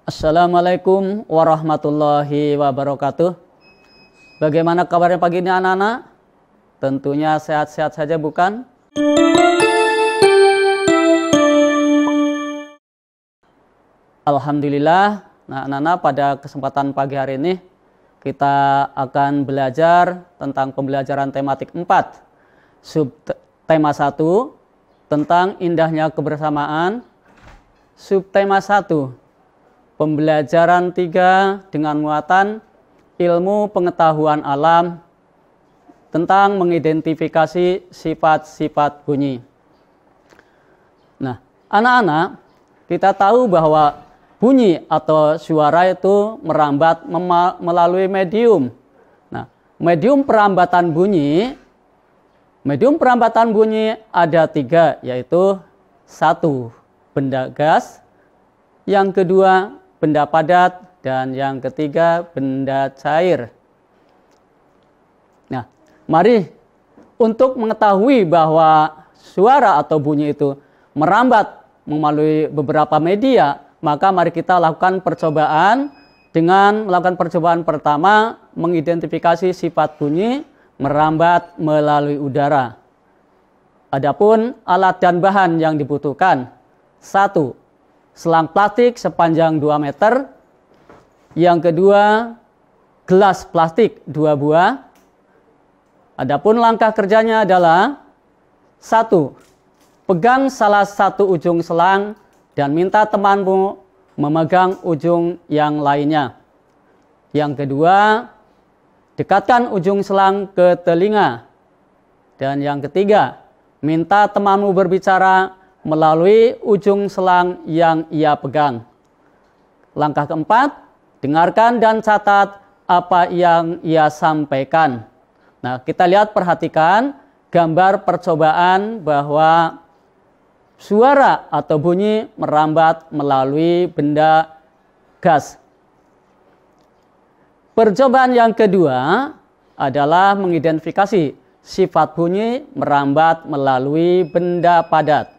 Assalamualaikum warahmatullahi wabarakatuh. Bagaimana kabarnya pagi ini anak-anak? Tentunya sehat-sehat saja bukan? Alhamdulillah. Nah anak-anak, pada kesempatan pagi hari ini kita akan belajar tentang pembelajaran tematik 4. Subtema 1 tentang indahnya kebersamaan. Subtema 1, pembelajaran 3 dengan muatan ilmu pengetahuan alam tentang mengidentifikasi sifat-sifat bunyi. Nah, anak-anak, kita tahu bahwa bunyi atau suara itu merambat melalui medium. Nah, medium perambatan bunyi ada 3, yaitu 1, benda gas, yang kedua benda padat, dan yang ketiga benda cair. Nah, mari untuk mengetahui bahwa suara atau bunyi itu merambat melalui beberapa media, maka mari kita lakukan percobaan dengan melakukan percobaan pertama, mengidentifikasi sifat bunyi merambat melalui udara. Adapun alat dan bahan yang dibutuhkan: 1, selang plastik sepanjang 2 meter. Yang kedua, gelas plastik 2 buah. Adapun langkah kerjanya adalah: 1, pegang salah satu ujung selang dan minta temanmu memegang ujung yang lainnya. Yang kedua, dekatkan ujung selang ke telinga. Dan yang ketiga, minta temanmu berbicara melalui ujung selang yang ia pegang. Langkah keempat, dengarkan dan catat apa yang ia sampaikan. Nah, kita lihat, perhatikan gambar percobaan bahwa suara atau bunyi merambat melalui benda gas. Percobaan yang kedua adalah mengidentifikasi sifat bunyi merambat melalui benda padat.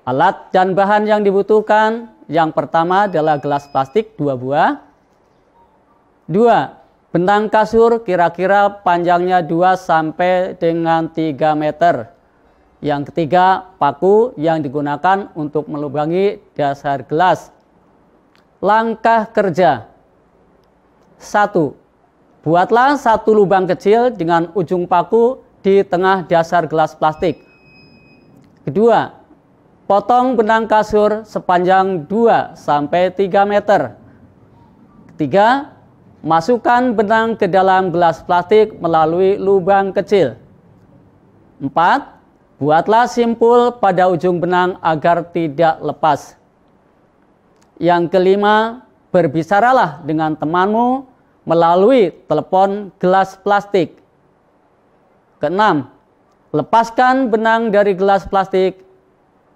Alat dan bahan yang dibutuhkan: yang pertama adalah gelas plastik 2 buah. 2, benang kasur kira-kira panjangnya 2 sampai dengan 3 meter. Yang ketiga, paku yang digunakan untuk melubangi dasar gelas. Langkah kerja: 1, buatlah satu lubang kecil dengan ujung paku di tengah dasar gelas plastik. Kedua, potong benang kasur sepanjang 2 sampai 3 meter. Ketiga, masukkan benang ke dalam gelas plastik melalui lubang kecil. 4, buatlah simpul pada ujung benang agar tidak lepas. Yang kelima, berbicaralah dengan temanmu melalui telepon gelas plastik. Keenam, lepaskan benang dari gelas plastik.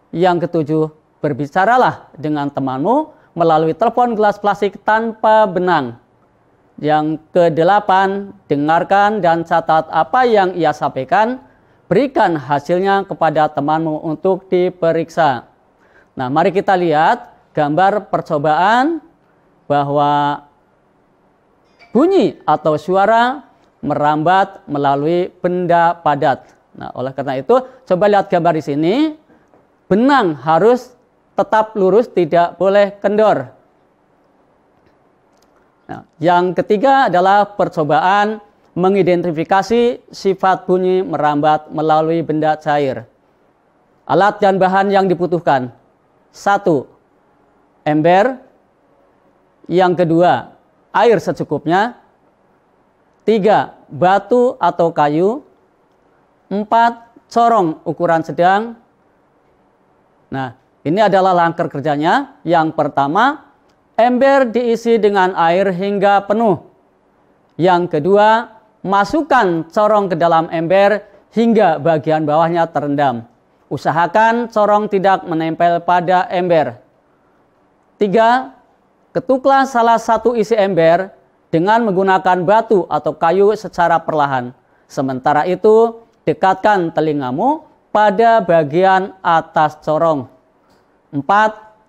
Yang ketujuh, berbicaralah dengan temanmu melalui telepon gelas plastik tanpa benang. Yang kedelapan, dengarkan dan catat apa yang ia sampaikan. Berikan hasilnya kepada temanmu untuk diperiksa. Nah, mari kita lihat gambar percobaan bahwa bunyi atau suara merambat melalui benda padat. Nah, oleh karena itu, coba lihat gambar di sini. Benang harus tetap lurus, tidak boleh kendor. Nah, yang ketiga adalah percobaan mengidentifikasi sifat bunyi merambat melalui benda cair. Alat dan bahan yang dibutuhkan: 1, ember. Yang kedua, air secukupnya. 3, batu atau kayu. 4, corong ukuran sedang. Nah, ini adalah langkah kerjanya. Yang pertama, ember diisi dengan air hingga penuh. Yang kedua, masukkan corong ke dalam ember hingga bagian bawahnya terendam. Usahakan corong tidak menempel pada ember. 3, ketuklah salah satu isi ember dengan menggunakan batu atau kayu secara perlahan. Sementara itu, dekatkan telingamu pada bagian atas corong. 4.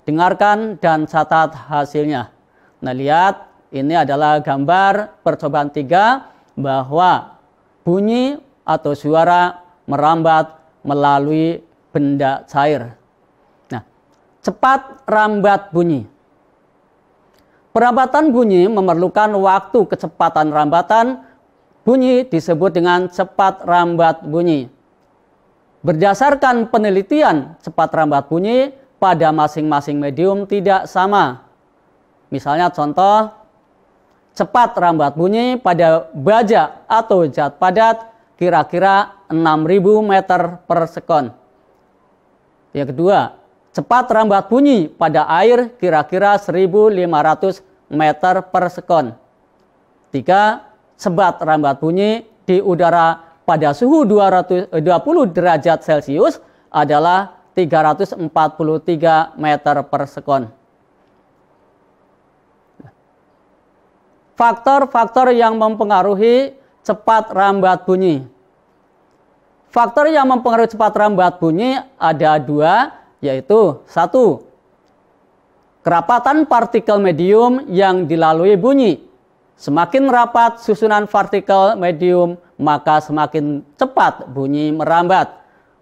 Dengarkan dan catat hasilnya. Nah, lihat, ini adalah gambar percobaan 3 bahwa bunyi atau suara merambat melalui benda cair. Nah, cepat rambat bunyi. Perambatan bunyi memerlukan waktu kecepatan rambatan bunyi disebut dengan cepat rambat bunyi. Berdasarkan penelitian, cepat rambat bunyi pada masing-masing medium tidak sama. Misalnya contoh, cepat rambat bunyi pada baja atau zat padat kira-kira 6.000 meter per sekon. Yang kedua, cepat rambat bunyi pada air kira-kira 1.500 meter per sekon. 3. Cepat rambat bunyi di udara pada suhu 20 derajat Celcius adalah 343 meter per sekon. Faktor-faktor yang mempengaruhi cepat rambat bunyi. Faktor yang mempengaruhi cepat rambat bunyi ada 2, yaitu 1. Kerapatan partikel medium yang dilalui bunyi. Semakin rapat susunan partikel medium, maka semakin cepat bunyi merambat.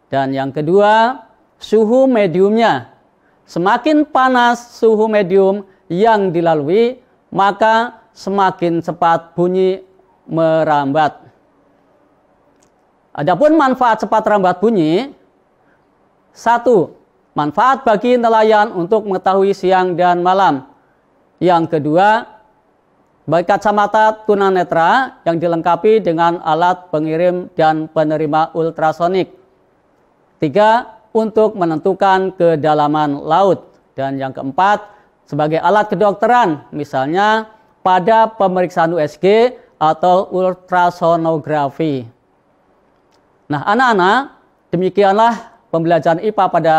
Dan yang kedua, suhu mediumnya. Semakin panas suhu medium yang dilalui, maka semakin cepat bunyi merambat. Adapun manfaat cepat rambat bunyi, 1. Manfaat bagi nelayan untuk mengetahui siang dan malam. Yang kedua, bagi kacamata tunanetra yang dilengkapi dengan alat pengirim dan penerima ultrasonik. 3. Untuk menentukan kedalaman laut. Dan yang keempat, sebagai alat kedokteran, misalnya pada pemeriksaan USG atau ultrasonografi. Nah, anak-anak, demikianlah pembelajaran IPA pada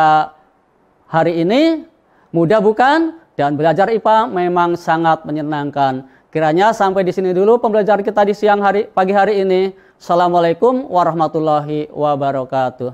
hari ini. Mudah bukan? Dan belajar IPA memang sangat menyenangkan. Kiranya sampai di sini dulu pembelajaran kita di pagi hari ini. Assalamualaikum warahmatullahi wabarakatuh.